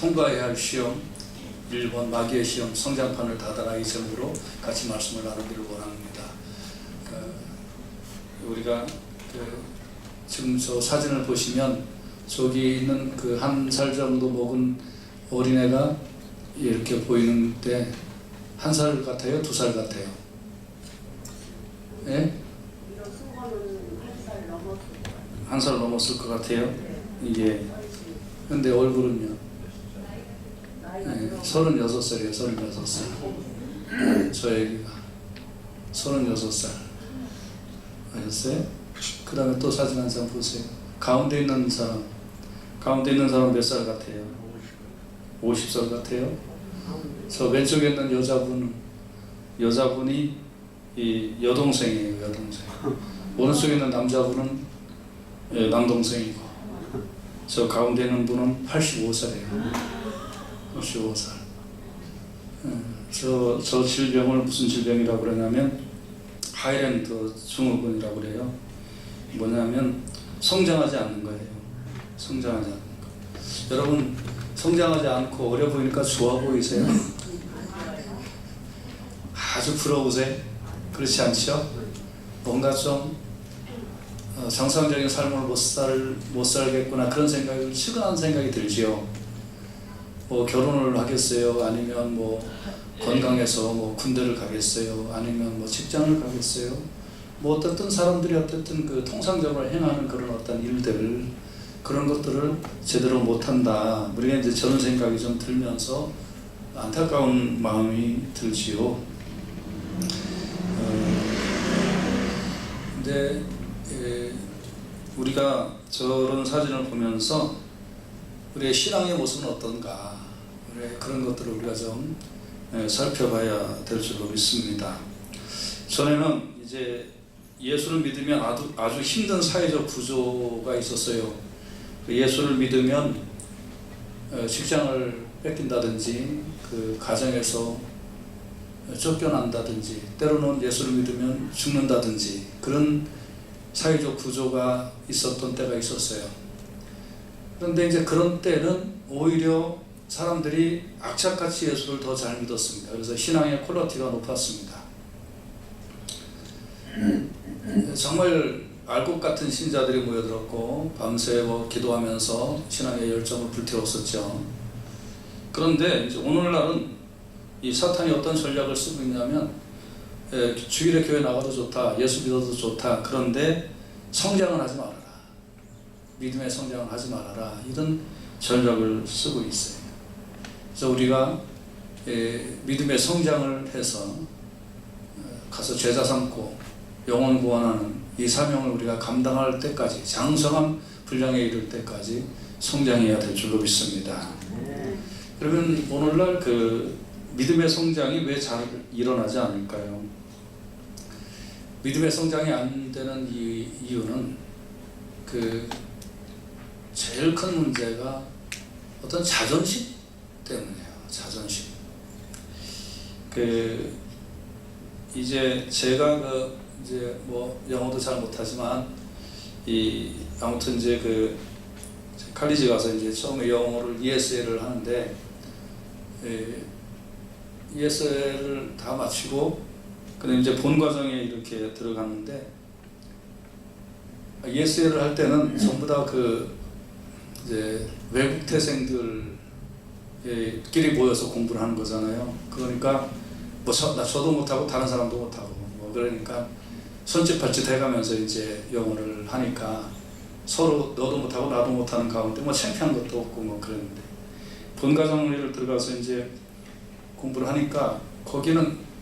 통과해야 할 시험, 1번 마귀의 시험, 성장판을 닫아라, 이 제목으로 같이 말씀을 나누기를 원합니다. 우리가 지금 저 사진을 보시면 저기 있는 그 1살 정도 먹은 어린애가 이렇게 보이는데 1살 같아요? 2살 같아요? 예? 이런 수건은 1살 넘었을 거예요. 1살 넘었을 것 같아요? 이게. 근데 얼굴은요? 네, 36살이에요. 36살. 저 애기가 36살. 아셨어요? 그 다음에 또 사진 한 장 보세요. 가운데 있는 사람 몇 살 같아요? 50살 같아요? 저 왼쪽에 있는 여자분이 이 여동생이에요. 여동생. 오른쪽에 있는 남자분은 남동생이고, 저 가운데 있는 분은 85살이에요. 85살. 저 질병을 무슨 질병이라고 그러냐면 하이랜드 증후군이라고 그래요. 뭐냐면 성장하지 않는 거예요. 성장하지 않는 거. 여러분, 성장하지 않고 어려 보이니까 좋아 보이세요? 아주 부러우세요? 그렇지 않죠? 뭔가 좀 정상적인 삶을 못 살겠구나, 그런 생각이, 측은한 생각이 들지요. 뭐 결혼을 하겠어요? 아니면 뭐 건강해서 뭐 군대를 가겠어요? 아니면 뭐 직장을 가겠어요? 뭐 어떤 사람들이 어쨌든 그 통상적으로 행하는 그런 어떤 일들, 그런 것들을 제대로 못한다, 우리가 이제 저런 생각이 좀 들면서 안타까운 마음이 들지요. 근데 우리가 저런 사진을 보면서 우리의 신앙의 모습은 어떤가, 그런 것들을 우리가 좀 살펴봐야 될 줄로 믿습니다. 전에는 이제 예수를 믿으면 아주 힘든 사회적 구조가 있었어요. 예수를 믿으면 직장을 뺏긴다든지, 그 가정에서 쫓겨난다든지, 때로는 예수를 믿으면 죽는다든지, 그런 사회적 구조가 있었던 때가 있었어요. 그런데 이제 그런 때는 오히려 사람들이 악착같이 예수를 더 잘 믿었습니다. 그래서 신앙의 퀄리티가 높았습니다. 정말 알 것 같은 신자들이 모여들었고 밤새 기도하면서 신앙의 열정을 불태웠었죠. 그런데 이제 오늘날은 이 사탄이 어떤 전략을 쓰고 있냐면, 주일에 교회 나가도 좋다, 예수 믿어도 좋다, 그런데 성장은 하지 말아라, 믿음의 성장을 하지 말아라, 이런 전략을 쓰고 있어요. 그래서 우리가 믿음의 성장을 해서 가서 제자 삼고 영혼 구원하는 이 사명을 우리가 감당할 때까지, 장성한 분량에 이를 때까지 성장해야 될 줄로 믿습니다. 그러면 오늘날 그 믿음의 성장이 왜 잘 일어나지 않을까요? 믿음의 성장이 안 되는 이유는 그 제일 큰 문제가 어떤 자존심 때문이에요. 자존심. 이제 제가 이제 뭐 영어도 잘 못하지만 아무튼 이제 칼리지 가서 이제 처음에 영어를 ESL을 하는데, ESL을 다 마치고 근데 이제 본 과정에 이렇게 들어갔는데, ESL을 할 때는 전부 다 이제 외국 태생들끼리 모여서 공부를 하는 거잖아요. 그러니까 뭐 저도 못하고 다른 사람도 못하고 그러니까 손짓발짓 해가면서 이제 영어를 하니까 서로 너도 못하고 나도 못하는 가운데 창피한 것도 없고 그랬는데, 본과정을 들어가서 이제 공부를 하니까 거기는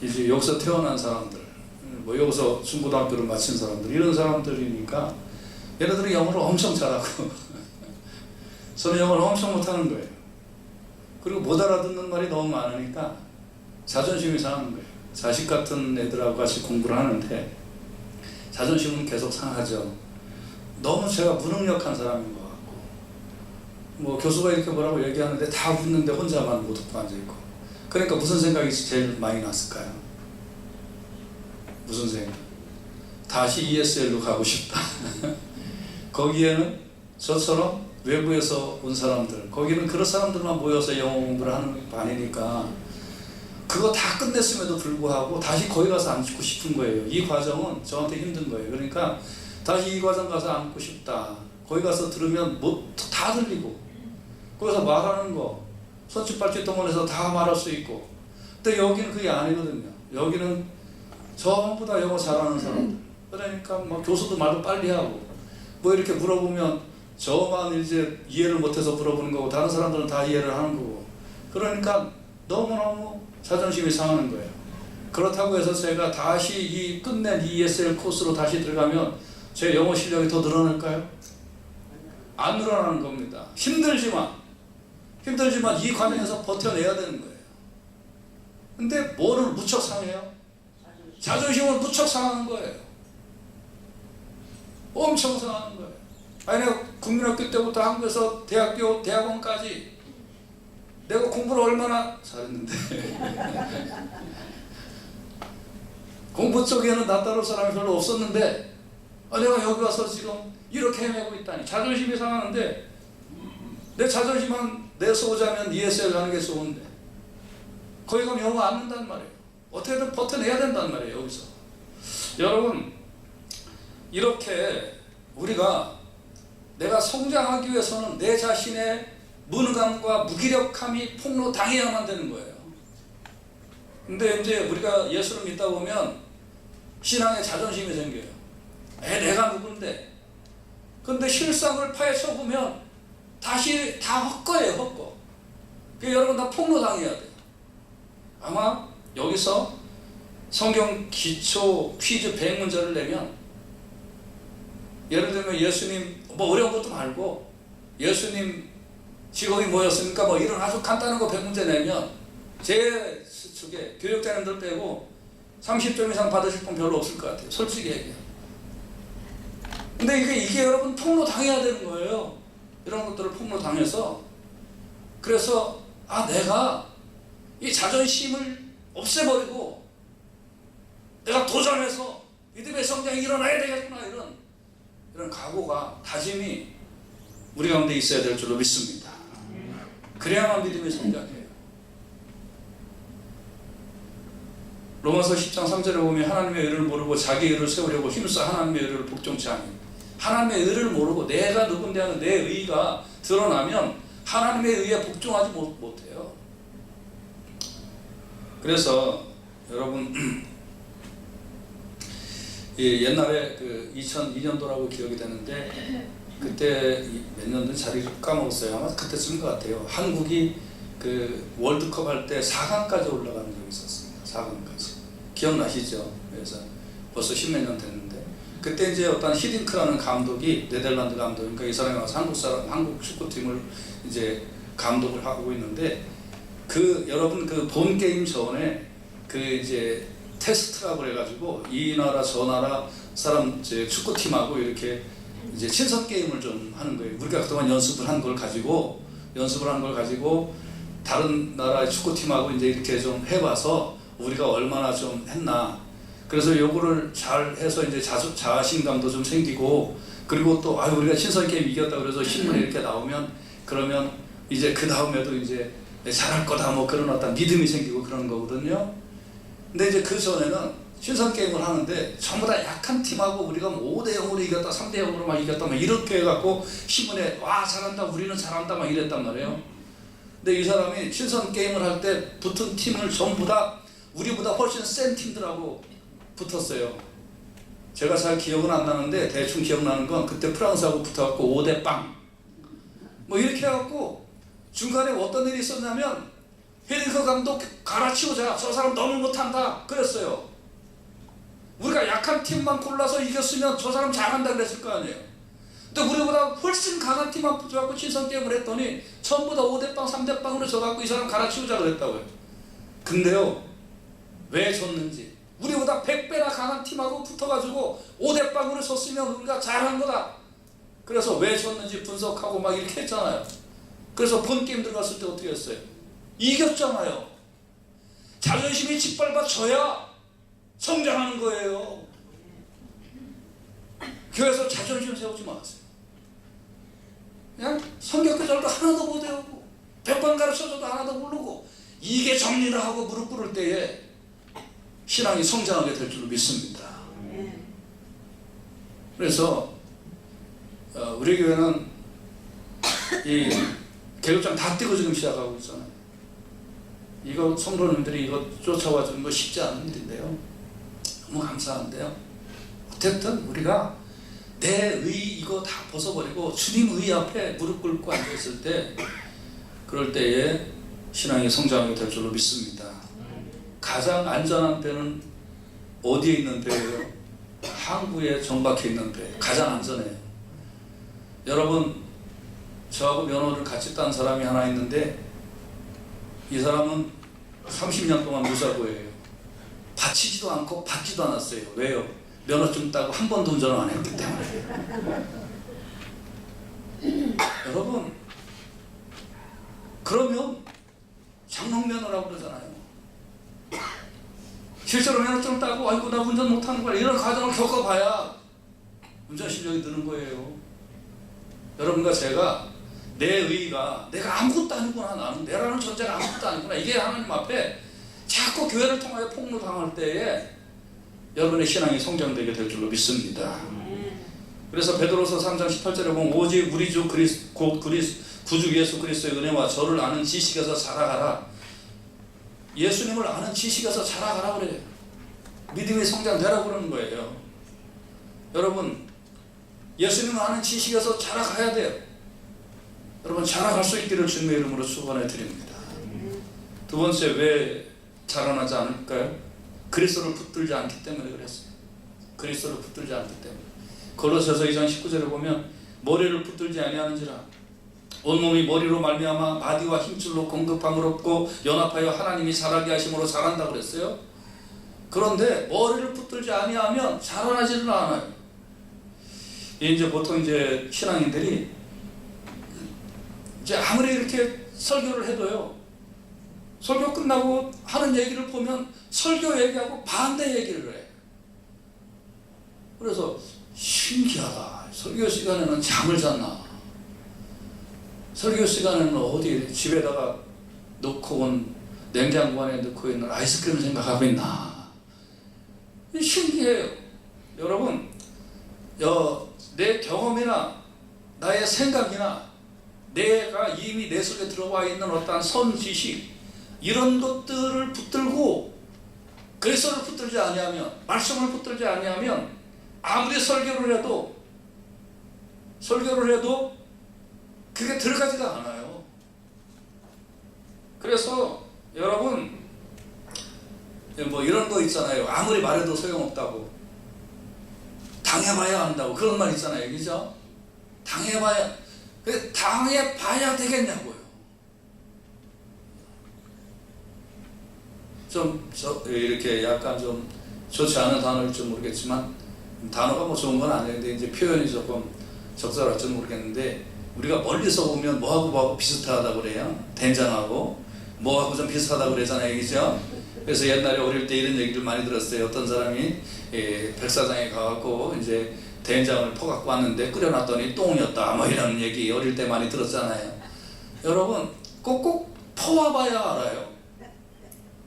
이제 여기서 태어난 사람들, 여기서 중고등학교를 마친 사람들, 이런 사람들이니까 얘네들은 영어를 엄청 잘하고 저는 영어를 엄청 못하는 거예요. 그리고 못 알아듣는 말이 너무 많으니까 자존심이 상하는 거예요. 자식 같은 애들하고 같이 공부를 하는데 자존심은 계속 상하죠. 너무 제가 무능력한 사람인 것 같고, 교수가 이렇게 뭐라고 얘기하는데 다 웃는데 혼자만 못 듣고 앉아있고, 그러니까 무슨 생각이 제일 많이 났을까요? 무슨 생각? 다시 ESL로 가고 싶다. 거기에는 저처럼 외부에서 온 사람들, 거기는 그런 사람들만 모여서 영어 공부를 하는 반이니까 그거 다 끝냈음에도 불구하고 다시 거기 가서 앉고 싶은 거예요. 이 과정은 저한테 힘든 거예요. 그러니까 다시 이 과정 가서 앉고 싶다. 거기 가서 들으면 뭐 다 들리고 거기서 말하는 거 손짓발짓 동원해서 다 말할 수 있고. 근데 여기는 그게 아니거든요. 여기는 전부 다 영어 잘하는 사람들. 그러니까 뭐 교수도 말도 빨리 하고 뭐 이렇게 물어보면 저만 이제 이해를 못해서 물어보는 거고 다른 사람들은 다 이해를 하는 거고. 그러니까 너무너무 자존심이 상하는 거예요. 그렇다고 해서 제가 다시 이 끝낸 ESL 코스로 다시 들어가면 제 영어 실력이 더 늘어날까요? 안 늘어나는 겁니다. 힘들지만 이 과정에서 버텨내야 되는 거예요. 근데 뭐를 무척 상해요? 자존심을 무척 상하는 거예요. 엄청 상하는 거예요. 아니 내가 국민학교 때부터 한국에서 대학교, 대학원까지 내가 공부를 얼마나 잘했는데 공부 쪽에는 나 따를 사람이 별로 없었는데 내가 여기 와서 지금 이렇게 헤매고 있다니 자존심이 상하는데 내 자존심만 내서오자면 ESL 가는 게 좋은데 거기 가면 영어 안 는단 말이에요. 어떻게든 버텨내야 된단 말이에요. 여기서 여러분 이렇게 우리가 내가 성장하기 위해서는 내 자신의 무능함과 무기력함이 폭로당해야만 되는 거예요. 근데 이제 우리가 예수를 믿다 보면 신앙에 자존심이 생겨요. 내가 누군데? 근데 실상을 파헤쳐 보면 다시 다 헛거예요, 헛거. 그러니까 여러분 다 폭로당해야 돼요. 아마 여기서 성경 기초 퀴즈 100문제를 내면 예를 들면 예수님 뭐 어려운 것도 말고 예수님 직업이 뭐였습니까? 뭐 이런 아주 간단한 거 100문제 내면 제 수축에 교육자님들 빼고 30점 이상 받으실 분 별로 없을 것 같아요. 솔직히 얘기해요. 근데 이게 여러분 폭로 당해야 되는 거예요. 이런 것들을 폭로 당해서 그래서 내가 이 자존심을 없애버리고 내가 도전해서 믿음의 성장이 일어나야 되겠구나 이런 각오가 다짐이 우리 가운데 있어야 될 줄로 믿습니다. 그래야만 믿음의 성장해요. 로마서 10장 3절에 보면 하나님의 의를 모르고 자기 의를 세우려고 힘써 하나님의 의를 복종치 않니. 하나님의 의를 모르고 내가 누군데 하는 내 의가 드러나면 하나님의 의에 복종하지 못해요. 그래서 여러분 옛날에 그 2002년도라고 기억이 되는데 그때 몇 년도 자리를 까먹었어요. 아마 그때쯤인 것 같아요. 한국이 그 월드컵 할 때 4강까지 올라가는 적이 있었습니다. 4강까지. 기억나시죠? 그래서 벌써 10몇 년 됐는데 그때 이제 어떤 히딩크라는 감독이 네덜란드 감독, 그러니까 이 사람이 와서 한국 축구팀을 이제 감독을 하고 있는데 여러분 그 본 게임 전에 그 이제 테스트라고 그래가지고 이 나라 저 나라 사람 이제 축구팀하고 이렇게 이제 친선 게임을 좀 하는 거예요. 우리가 그동안 연습을 한 걸 가지고 다른 나라의 축구팀하고 이제 이렇게 좀 해봐서 우리가 얼마나 좀 했나. 그래서 요거를 잘 해서 이제 자신감도 좀 생기고 그리고 또 우리가 친선 게임 이겼다 그래서 신문에 이렇게 나오면 그러면 이제 그 다음에도 이제 잘할 거다 뭐 그런 어떤 믿음이 생기고 그런 거거든요. 근데 이제 그 전에는 신선 게임을 하는데 전부 다 약한 팀하고 우리가 5대0으로 이겼다 3대0으로 막 이겼다 막 이렇게 해갖고 신문에 잘한다 우리는 잘한다 막 이랬단 말이에요. 근데 이 사람이 신선 게임을 할 때 붙은 팀을 전부 다 우리보다 훨씬 센 팀들하고 붙었어요. 제가 잘 기억은 안 나는데 대충 기억나는 건 그때 프랑스하고 붙어갖고 5대0 뭐 이렇게 해갖고 중간에 어떤 일이 있었냐면 헤딩크 감독 갈아치우자 저 사람 너무 못한다 그랬어요. 우리가 약한 팀만 골라서 이겼으면 저 사람 잘한다 그랬을 거 아니에요. 근데 우리보다 훨씬 강한 팀만 붙여갖고 친선 게임을 했더니 전부 다 5대0 3대0으로 져갖고 이 사람 갈아치우자 그랬다고요. 근데요 왜 졌는지 우리보다 100배나 강한 팀하고 붙어가지고 5대0으로 졌으면 우리가 잘한 거다. 그래서 왜 졌는지 분석하고 막 이렇게 했잖아요. 그래서 본 게임 들어갔을 때 어떻게 했어요? 이겼잖아요. 자존심이 짓밟아져야 성장하는 거예요. 교회에서 자존심 세우지 마세요. 그냥 성경구절도 하나도 못 외우고 100번 가르쳐줘도 하나도 모르고 이게 정리를 하고 무릎 꿇을 때에 신앙이 성장하게 될 줄로 믿습니다. 그래서 우리 교회는 이 계급장 다 띄고 지금 시작하고 있잖아요. 이거 성도님들이 이거 쫓아와 주는 거 쉽지 않은 일인데요. 너무 감사한데요. 어쨌든 우리가 내 의 이거 다 벗어버리고 주님 의 앞에 무릎 꿇고 앉아있을 때 그럴 때에 신앙이 성장하게 될 줄로 믿습니다. 가장 안전한 배는 어디에 있는 배예요? 항구에 정박해 있는 배. 가장 안전해요. 여러분, 저하고 면허를 같이 딴 사람이 하나 있는데 이 사람은 30년 동안 무사고예요. 바치지도 않고 받지도 않았어요. 왜요? 면허증 따고 한 번도 운전을 안 했기 때문에. 여러분, 그러면 장롱면허라고 그러잖아요. 실제로 면허증 따고 아이고 나 운전 못하는 거야 이런 과정을 겪어봐야 운전 실력이 느는 거예요. 여러분과 제가 내 의가 내가 아무것도 아니구나, 나는 내라는 존재가 아무것도 아니구나, 이게 하나님 앞에 자꾸 교회를 통하여 폭로당할 때에 여러분의 신앙이 성장되게 될 줄로 믿습니다. 그래서 베드로서 3장 18절에 보면 오직 우리 주 구주 예수 그리스도의 은혜와 저를 아는 지식에서 자라가라. 예수님을 아는 지식에서 자라가라 그래요. 믿음이 성장되라고 그러는 거예요. 여러분, 예수님을 아는 지식에서 자라가야 돼요. 여러분, 자라갈 수 있기를 주님의 이름으로 축원해 드립니다. 두 번째, 왜 자라나지 않을까요? 그리스도를 붙들지 않기 때문에 그랬어요. 그리스도를 붙들지 않기 때문에. 골로새서 2장 19절에 보면 머리를 붙들지 아니하는지라 온몸이 머리로 말미암아 마디와 힘줄로 공급함을 얻고 연합하여 하나님이 자라게 하심으로 자란다 그랬어요. 그런데 머리를 붙들지 아니하면 자라나지는 않아요. 이제 보통 이제 신앙인들이 이제 아무리 이렇게 설교를 해도요, 설교 끝나고 하는 얘기를 보면 설교 얘기하고 반대 얘기를 해. 그래서 신기하다. 설교 시간에는 잠을 잤나? 설교 시간에는 어디 집에다가 넣고 온 냉장고 안에 넣고 있는 아이스크림을 생각하고 있나? 신기해요. 여러분, 내 경험이나 나의 생각이나 내가 이미 내 속에 들어와 있는 어떠한 선지식 이런 것들을 붙들고 그리스도를 붙들지 아니하면, 말씀을 붙들지 아니하면 아무리 설교를 해도 그게 들어가지가 않아요. 그래서 여러분, 뭐 이런 거 있잖아요. 아무리 말해도 소용없다고, 당해봐야 한다고, 그런 말 있잖아요. 그죠? 당해봐야 되겠냐고요. 이렇게 약간 좀 좋지 않은 단어일지 모르겠지만, 단어가 뭐 좋은 건 아닌데 이제 표현이 조금 적절할지 모르겠는데, 우리가 멀리서 보면 뭐하고 비슷하다고 그래요. 된장하고 뭐하고 좀 비슷하다고 그러잖아요. 그죠? 그래서 옛날에 어릴 때 이런 얘기를 많이 들었어요. 어떤 사람이 백사장에 가갖고 이제 된장을 퍼갖고 왔는데 끓여놨더니 똥이었다, 뭐 이런 얘기 어릴 때 많이 들었잖아요. 여러분, 꼭꼭 퍼와봐야 알아요.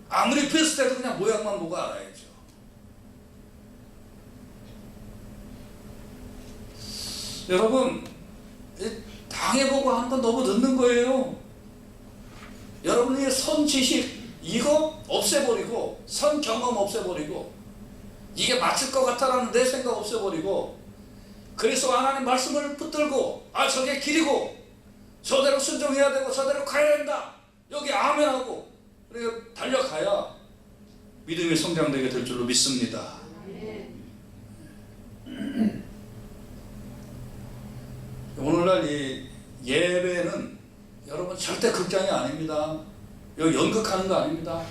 아무리 비슷해도 그냥 모양만 보고 알아야죠. 여러분, 당해보고 하는 건 너무 늦는 거예요. 여러분이 선 지식 이거 없애버리고, 선 경험 없애버리고, 이게 맞을 것 같다라는 내 생각 없애버리고, 그래서 하나님 말씀을 붙들고, 저게 길이고 저대로 순종해야 되고 저대로 가야 된다, 여기 아멘하고 그리고 달려가야 믿음이 성장되게 될 줄로 믿습니다. 오늘날 이 예배는 여러분 절대 극장이 아닙니다. 여기 연극하는 거 아닙니다.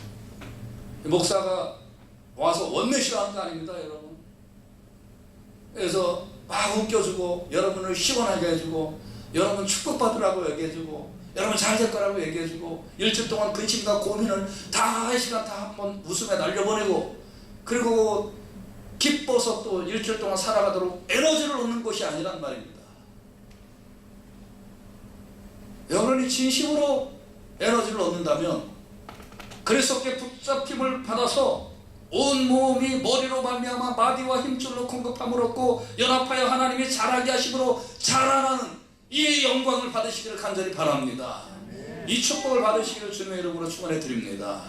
목사가 와서 원내시로 하는 거 아닙니다, 여러분. 그래서 막 웃겨주고, 여러분을 시원하게 해주고, 여러분 축복받으라고 얘기해주고, 여러분 잘 될 거라고 얘기해주고, 일주일 동안 근심과 고민을 다 한 시간 다 한번 웃음에 날려보내고, 그리고 기뻐서 또 일주일 동안 살아가도록 에너지를 얻는 것이 아니란 말입니다. 여러분이 진심으로 에너지를 얻는다면 그리스도께 붙잡힘을 받아서 온 몸이 머리로 말미암아 마디와 힘줄로 공급함을 얻고 연합하여 하나님이 자라게 하심으로 자라나는 이 영광을 받으시기를 간절히 바랍니다. 이 축복을 받으시기를 주님의 이름으로 축원해 드립니다.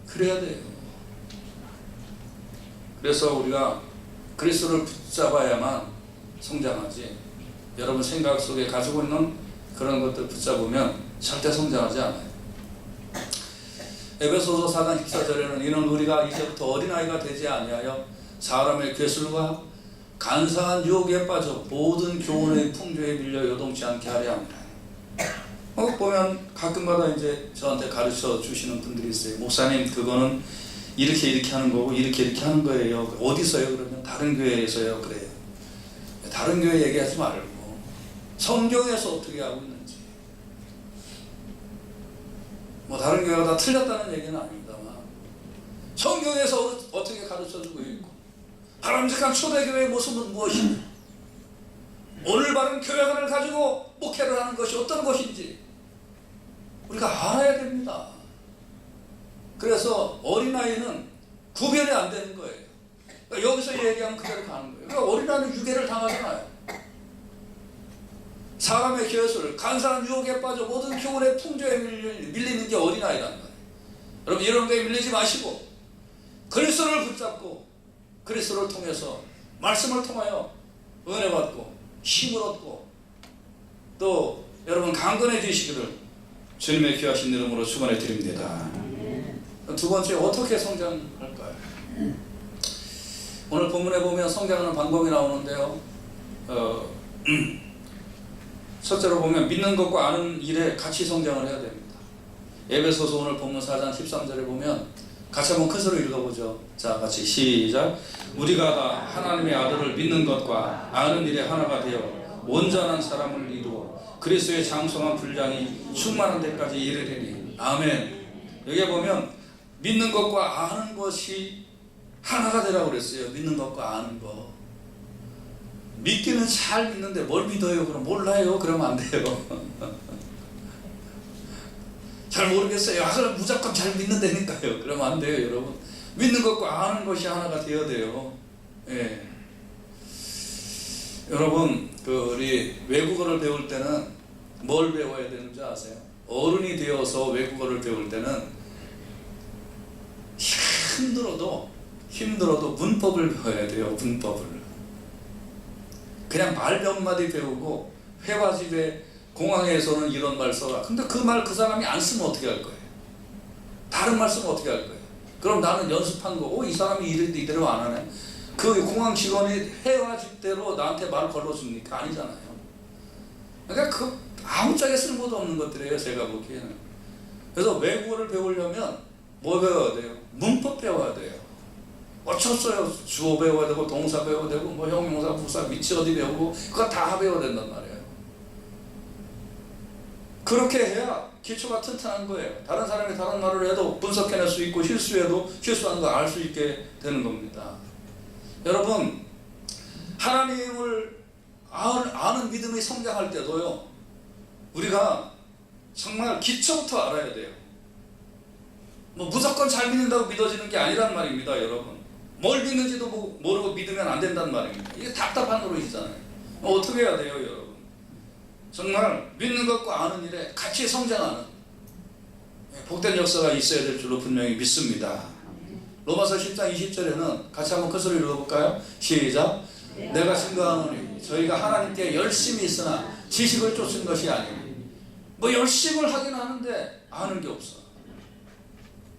그래야 돼요. 그래서 우리가 그리스도를 붙잡아야만 성장하지, 여러분 생각 속에 가지고 있는 그런 것들 붙잡으면 절대 성장하지 않아요. 에베소서 4장 14절에는 이는 우리가 이제부터 어린아이가 되지 아니하여 사람의 괴술과 간사한 유혹에 빠져 모든 교훈의 풍조에 밀려 요동치 않게 하려 합니다. 보면 가끔가다 이제 저한테 가르쳐 주시는 분들이 있어요. 목사님, 그거는 이렇게 하는 거고 이렇게 하는 거예요. 어디서요? 그러면 다른 교회에서요. 그래요. 다른 교회 얘기하지 말고 성경에서 어떻게 하고 있는지. 다른 교회가 다 틀렸다는 얘기는 아닙니다만 성경에서 어떻게 가르쳐주고 있고 바람직한 초대교회의 모습은 무엇인지, 오늘 바른 교회관을 가지고 목회를 하는 것이 어떤 것인지 우리가 알아야 됩니다. 그래서 어린아이는 구별이 안 되는 거예요. 그러니까 여기서 얘기하면 그대로 가는 거예요. 그러니까 어린아이는 유괴를 당하잖아요. 사람의 교술, 간사한 유혹에 빠져 모든 교훈의 풍조에 밀리는 게 어린아이라는 거예요. 여러분, 이런 거에 밀리지 마시고 그리스도를 붙잡고 그리스도를 통해서 말씀을 통하여 은혜 받고 힘을 얻고 또 여러분 강건해지시기를 주님의 귀하신 이름으로 축원해 드립니다. 두 번째, 어떻게 성장할까요? 오늘 본문에 보면 성장하는 방법이 나오는데요. 첫째로 보면 믿는 것과 아는 일에 같이 성장을 해야 됩니다. 에베소서 오늘 본문 4장 13절에 보면 같이 한번 큰 소리로 읽어보죠. 자, 같이 시작. 우리가 다 하나님의 아들을 믿는 것과 아는 일에 하나가 되어 온전한 사람을 이루어 그리스도의 장성한 분량이 충만한 데까지 이르리니. 아멘. 여기에 보면 믿는 것과 아는 것이 하나가 되라고 그랬어요. 믿는 것과 아는 것. 믿기는 잘 믿는데 뭘 믿어요? 그럼 몰라요? 그러면 안 돼요. 잘 모르겠어요. 그럼 무조건 잘 믿는다니까요. 그러면 안 돼요, 여러분. 믿는 것과 아는 것이 하나가 되어야 돼요. 예. 여러분, 우리 외국어를 배울 때는 뭘 배워야 되는지 아세요? 어른이 되어서 외국어를 배울 때는 힘들어도 문법을 배워야 돼요. 문법을. 그냥 말 몇 마디 배우고 회화집에 공항에서는 이런 말 써라. 근데 그 말 그 사람이 안 쓰면 어떻게 할 거예요? 다른 말 쓰면 어떻게 할 거예요? 그럼 나는 연습한 거고 이 사람이 이대로 안 하네. 그 공항 직원이 회화집대로 나한테 말을 걸러줍니까? 아니잖아요. 그러니까 아무짝에 쓸모도 없는 것들이에요, 제가 보기에는. 그래서 외국어를 배우려면 뭐 배워야 돼요? 문법 배워야 돼요. 어쩌어요. 주어 배워야 되고 동사 배워야 되고 뭐 형용사, 부사, 위치 어디 배우고 그거 다 배워야 된단 말이에요. 그렇게 해야 기초가 튼튼한 거예요. 다른 사람이 다른 말을 해도 분석해낼 수 있고 실수해도 실수하는 거 알 수 있게 되는 겁니다. 여러분, 하나님을 아는 믿음이 성장할 때도요, 우리가 정말 기초부터 알아야 돼요. 무조건 잘 믿는다고 믿어지는 게 아니란 말입니다, 여러분. 뭘 믿는지도 모르고 믿으면 안 된다는 말입니다. 이게 답답한 노릇이잖아요. 어떻게 해야 돼요, 여러분? 정말 믿는 것과 아는 일에 같이 성장하는 복된 역사가 있어야 될 줄로 분명히 믿습니다. 로마서 10장 20절에는 같이 한번 큰 소리로 읽어볼까요? 시작. 내가 증거하노니 저희가 하나님께 열심히 있으나 지식을 쫓은 것이 아니니. 열심을 하긴 하는데 아는 게 없어.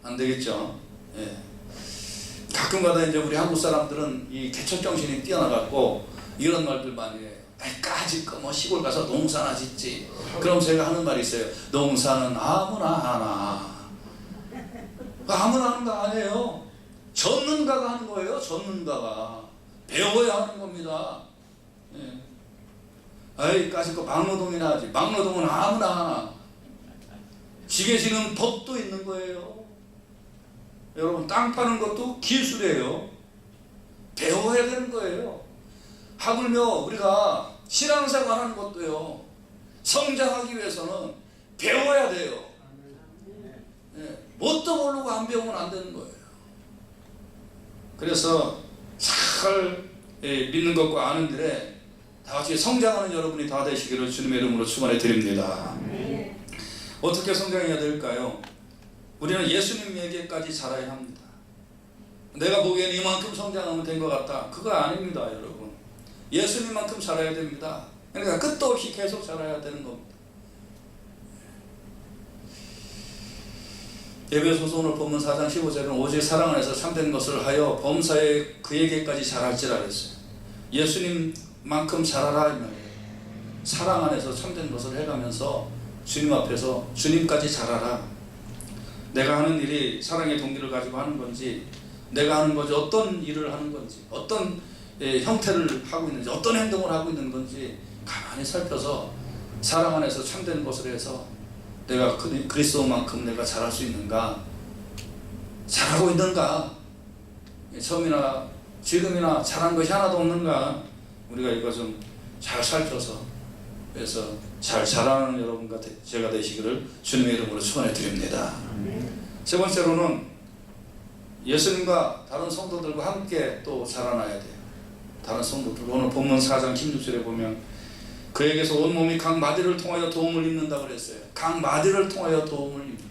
안 되겠죠? 예. 가끔가다 이제 우리 한국 사람들은 이 개척 정신이 뛰어나갖고 이런 말들 많이 해요. 까짓 거 시골 가서 농사나 짓지. 그럼 제가 하는 말이 있어요. 농사는 아무나 하나. 아무나 하는 거 아니에요. 전문가가 하는 거예요. 전문가가 배워야 하는 겁니다. 예. 아이 까짓 거 막노동이나 하지. 막노동은 아무나 하나. 지게 지는 법도 있는 거예요. 여러분, 땅 파는 것도 기술이에요. 배워야 되는 거예요. 하물며 우리가 신앙생활 하는 것도요, 성장하기 위해서는 배워야 돼요. 뭣도 모르고 안 배우면 안 되는 거예요. 그래서 잘 믿는 것과 아는 일에 다 같이 성장하는 여러분이 다 되시기를 주님의 이름으로 축원해 드립니다. 어떻게 성장해야 될까요? 우리는 예수님에게까지 자라야 합니다. 내가 보기엔 이만큼 성장하면 된 것 같다. 그거 아닙니다, 여러분. 예수님만큼 자라야 됩니다. 그러니까 끝도 없이 계속 자라야 되는 겁니다. 에베소서 오늘 본문 4장 15절은 오직 사랑 안에서 참된 것을 하여 범사에 그에게까지 자랄지라 그랬어요. 예수님만큼 자라라 이 말이에요. 사랑 안에서 참된 것을 해가면서 주님 앞에서 주님까지 자라라. 내가 하는 일이 사랑의 동기를 가지고 하는 건지, 내가 하는 것이 어떤 일을 하는 건지, 어떤 형태를 하고 있는지, 어떤 행동을 하고 있는 건지 가만히 살펴서 사랑 안에서 참된 것을 해서 내가 그리스도만큼 내가 잘할 수 있는가, 잘하고 있는가, 처음이나 지금이나 잘한 것이 하나도 없는가, 우리가 이거 좀 잘 살펴서 그래서 잘 자라는 여러분과 제가 되시기를 주님의 이름으로 축원해 드립니다. 세 번째로는 예수님과 다른 성도들과 함께 또 자라나야 돼요. 다른 성도들, 오늘 본문 4장 16절에 보면 그에게서 온 몸이 각 마디를 통하여 도움을 입는다 그랬어요. 각 마디를 통하여 도움을 입는다.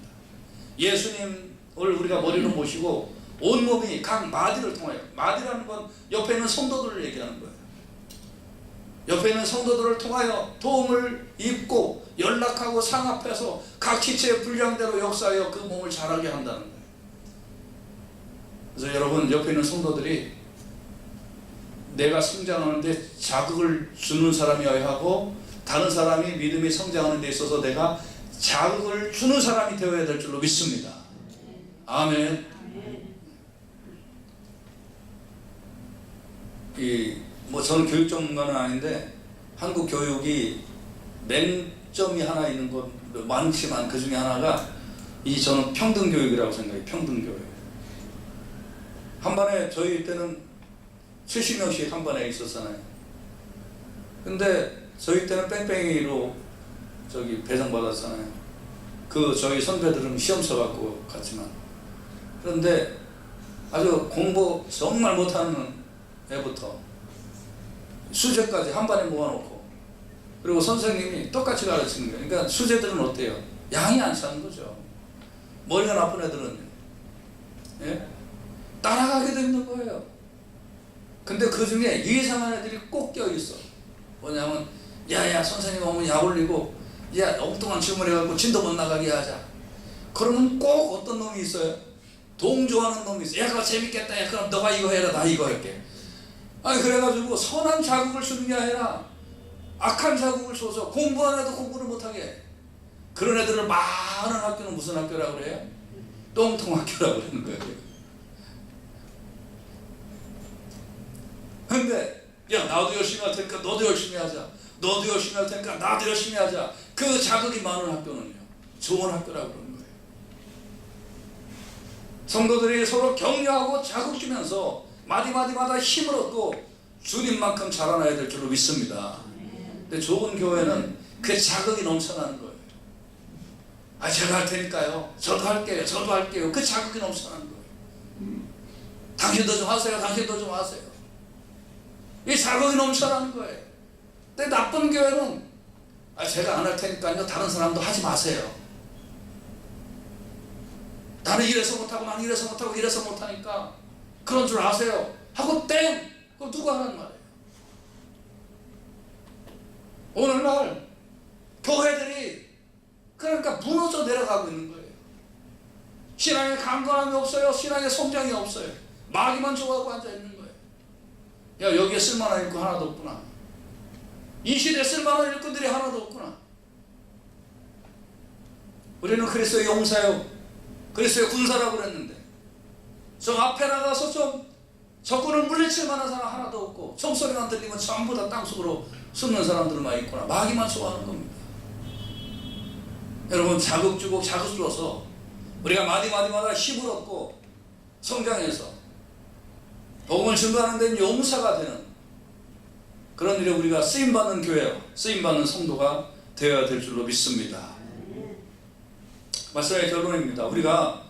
예수님을 우리가 머리로 모시고 온 몸이 각 마디를 통하여, 마디라는 건 옆에 있는 성도들을 얘기하는 거예요. 옆에 있는 성도들을 통하여 도움을 입고 연락하고 상합해서 각 지체의 분량대로 역사하여 그 몸을 자라게 한다는 거예요. 그래서 여러분, 옆에 있는 성도들이 내가 성장하는데 자극을 주는 사람이어야 하고, 다른 사람이 믿음이 성장하는 데 있어서 내가 자극을 주는 사람이 되어야 될 줄로 믿습니다. 아멘. 저는 교육 전문가는 아닌데 한국 교육이 맹점이 하나 있는 것 많지만 그 중에 하나가 저는 평등교육이라고 생각해요. 평등교육. 한 반에 저희 때는 70명씩 한 반에 있었잖아요. 근데 저희 때는 뺑뺑이로 배정받았잖아요. 저희 선배들은 시험 쳐갖고 갔지만. 그런데 아주 공부 정말 못하는 애부터 수제까지 한 반에 모아놓고, 그리고 선생님이 똑같이 가르치는 거예요. 그러니까 수제들은 어때요? 양이 안 차는 거죠. 머리가 나쁜 애들은 따라가게 되는 거예요. 근데 그 중에 이상한 애들이 꼭 껴있어. 뭐냐면, 야야 선생님 오면 약 올리고, 야 엉뚱한 질문해갖고 진도 못 나가게 하자. 그러면 꼭 어떤 놈이 있어요? 동조하는 놈이 있어요. 야 그거 재밌겠다. 야 그럼 너가 이거 해라, 나 이거 할게. 아니 그래가지고 선한 자극을 주는 게 아니라 악한 자극을 줘서 공부 안 해도 공부를 못하게. 그런 애들을 많은 학교는 무슨 학교라고 그래요? 똥통학교라고 그러는 거예요. 근데 야 나도 열심히 할 테니까 너도 열심히 하자, 너도 열심히 할 테니까 나도 열심히 하자. 그 자극이 많은 학교는요, 좋은 학교라고 그러는 거예요. 성도들이 서로 격려하고 자극 주면서 마디마디마다 힘을 얻고 주님만큼 자라나야 될 줄로 믿습니다. 근데 좋은 교회는 그 자극이 넘쳐나는 거예요. 제가 할 테니까요, 저도 할게요, 저도 할게요. 그 자극이 넘쳐나는 거예요. 당신도 좀 하세요, 당신도 좀 하세요. 이 자극이 넘쳐나는 거예요. 근데 나쁜 교회는 제가 안 할 테니까요, 다른 사람도 하지 마세요. 나는 이래서 못하고, 나는 이래서 못하고, 이래서 못하니까 그런 줄 아세요 하고 땡! 그거 누가 하는 말이에요? 오늘날 교회들이 그러니까 무너져 내려가고 있는 거예요. 신앙에 강건함이 없어요. 신앙에 성장이 없어요. 마귀만 좋아하고 앉아있는 거예요. 야 여기에 쓸만한 일꾼 하나도 없구나. 이 시대에 쓸만한 일꾼들이 하나도 없구나. 우리는 그리스도의 용사요, 그리스도의 군사라고 그랬는데 저 앞에 나가서 좀 적군을 물리칠 만한 사람 하나도 없고, 총소리만 들리면 전부 다 땅속으로 숨는 사람들만 있구나. 마귀만 좋아하는 겁니다. 여러분, 자극 주고 자극 줘서 우리가 마디마디마다 힘을 얻고 성장해서 복음을 증거하는 데는 용사가 되는 그런 일에 우리가 쓰임받는 교회요, 쓰임받는 성도가 되어야 될 줄로 믿습니다. 말씀의 결론입니다. 우리가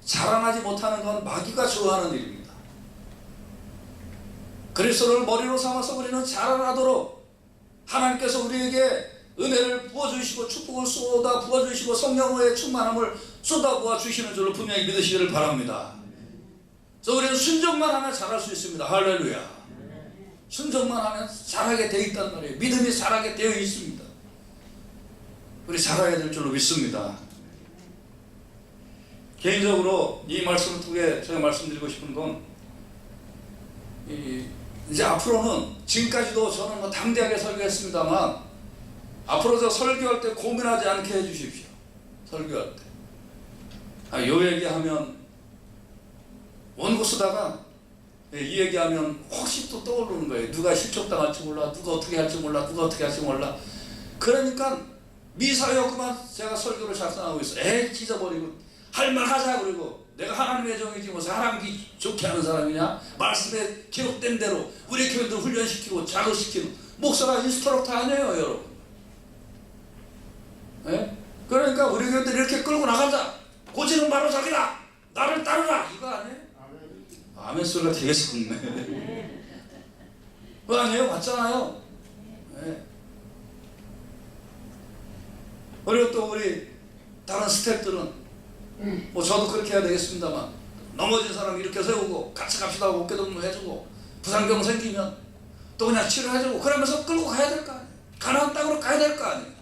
자랑하지 못하는 건 마귀가 좋아하는 일입니다. 그리스도를 머리로 삼아서 우리는 자랑하도록 하나님께서 우리에게 은혜를 부어주시고 축복을 쏟아 부어주시고 성령의 충만함을 쏟아부어 주시는 줄로 분명히 믿으시기를 바랍니다. 그래서 우리는 순종만 하면 잘할 수 있습니다. 할렐루야. 순종만 하면 잘하게 되어 있단 말이에요. 믿음이 잘하게 되어 있습니다. 우리 잘해야 될 줄로 믿습니다. 개인적으로 이 말씀을 통해 제가 말씀드리고 싶은 건 이제 앞으로는 지금까지도 저는 뭐 담대하게 설교했습니다만 앞으로 저 설교할 때 고민하지 않게 해주십시오. 설교할 때. 요 얘기하면 원고 쓰다가 이 얘기하면 혹시 또 떠오르는 거예요. 누가 실족당할지 몰라, 누가 어떻게 할지 몰라, 누가 어떻게 할지 몰라. 그러니까 미사여 그만 제가 설교를 작성하고 있어요. 에이 찢어버리고 할 말 하자. 그리고 내가 하나님의 종이지 뭐 사람이 좋게 하는 사람이냐. 말씀에 기록된 대로 우리 교인들 훈련시키고 자극시키는 목사가 인스트럭터 아니에요 여러분. 네? 그러니까 우리 교인들 이렇게 끌고 나가자. 고지는 바로 자기다. 나를 따르라. 이거 아니에요? 아멘 소리가 되게 작네. 그거 아니에요? 맞잖아요. 네. 그리고 또 우리 다른 스태프들은 뭐 저도 그렇게 해야 되겠습니다만 넘어진 사람 이렇게 세우고 같이 갑시다 하고 어깨동무 해주고 부상병 생기면 또 그냥 치료해주고 그러면서 끌고 가야 될 거 아니에요. 가나안 땅으로 가야 될 거 아니에요.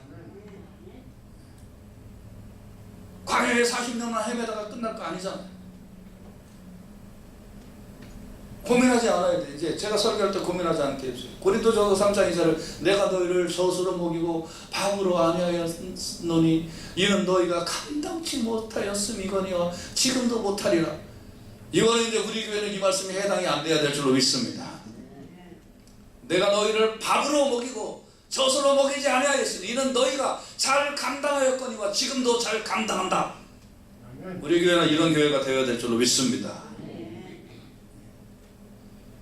광야에 40년만 헤매다가 끝날 거 아니잖아요. 고민하지 않아야 돼. 이제 제가 설교할 때 고민하지 않게 해주세요. 고린도전서 3장 2절을 내가 너희를 젖으로 먹이고 밥으로 아니하였노니 이는 너희가 감당치 못하였음이거니와 지금도 못하리라. 이거는 이제 우리 교회는 이 말씀이 해당이 안 돼야 될 줄로 믿습니다. 내가 너희를 밥으로 먹이고 젖으로 먹이지 아니하였으니 이는 너희가 잘 감당하였거니와 지금도 잘 감당한다. 우리 교회는 이런 교회가 되어야 될 줄로 믿습니다.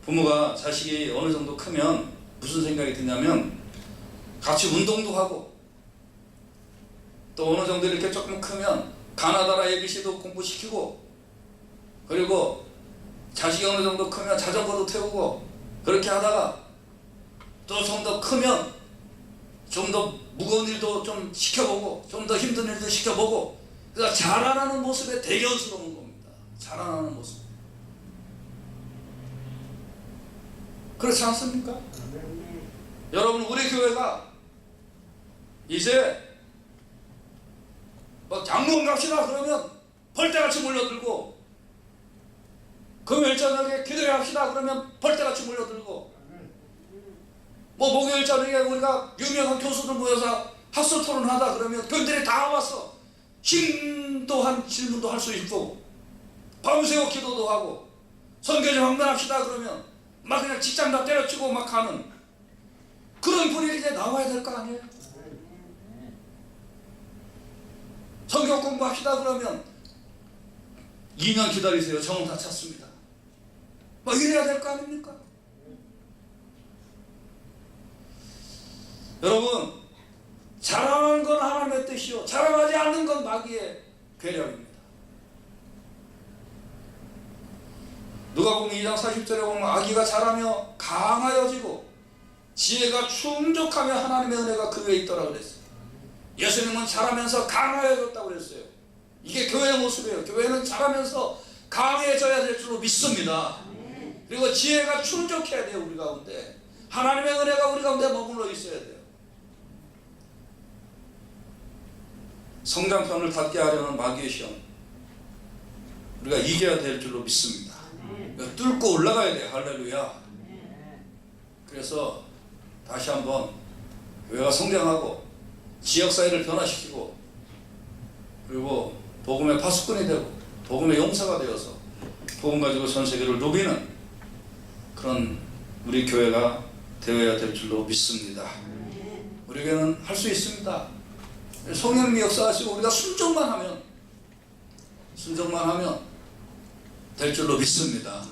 부모가 자식이 어느 정도 크면 무슨 생각이 드냐면 같이 운동도 하고 또 어느 정도 이렇게 조금 크면 가나다라 ABC도 공부시키고 그리고 자식이 어느 정도 크면 자전거도 태우고 그렇게 하다가 또 좀 더 크면 좀 더 무거운 일도 좀 시켜보고 좀 더 힘든 일도 시켜보고 그래서 자라나는 모습에 대견스러운 겁니다. 자라나는 모습. 그렇지 않습니까? 여러분 우리 교회가 이제 막 장로원 갑시다 그러면 벌떼같이 몰려들고 금요일 저녁에 기도회 합시다 그러면 벌떼같이 몰려들고 뭐 목요일 저녁에 우리가 유명한 교수들 모여서 학술 토론하다 그러면 교인들이 다 와서 심도한 질문도 할 수 있고 밤새워 기도도 하고 선교지 방문합시다 그러면 막 그냥 직장 다 때려치고 막 가는 그런 분위기 이제 나와야 될 거 아니에요? 성경 공부합시다 그러면 2년 기다리세요. 정원 다 찼습니다. 막 이래야 될 거 아닙니까? 여러분 자랑하는 건 하나님의 뜻이요 자랑하지 않는 건 마귀의 괴력입니다. 누가복음 2장 40절에 보면 아기가 자라며 강하여지고 지혜가 충족하며 하나님의 은혜가 그 위에 있더라 그랬어요. 예수님은 자라면서 강하여졌다고 그랬어요. 이게 교회의 모습이에요. 교회는 자라면서 강해져야 될 줄로 믿습니다. 그리고 지혜가 충족해야 돼요. 우리 가운데 하나님의 은혜가 우리 가운데 머물러 있어야 돼요. 성장편을 닫게 하려는 마귀의 시험 우리가 이겨야 될 줄로 믿습니다. 뚫고 올라가야 돼요. 할렐루야. 그래서 다시 한번 교회가 성장하고 지역사회를 변화시키고 그리고 복음의 파수꾼이 되고 복음의 용사가 되어서 복음 가지고 전 세계를 누비는 그런 우리 교회가 되어야 될 줄로 믿습니다. 우리 교회는 할 수 있습니다. 성령님이 역사하시고 우리가 순종만 하면 될 줄로 믿습니다.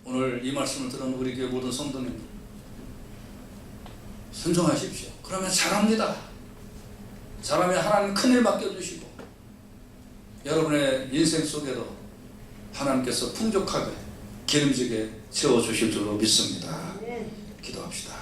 오늘 이 말씀을 들은 우리 교회 모든 성도님들 순종하십시오. 그러면 잘합니다. 잘하면 하나님 큰일 맡겨주시고 여러분의 인생 속에도 하나님께서 풍족하게 기름지게 채워주실 줄로 믿습니다. 네. 기도합시다.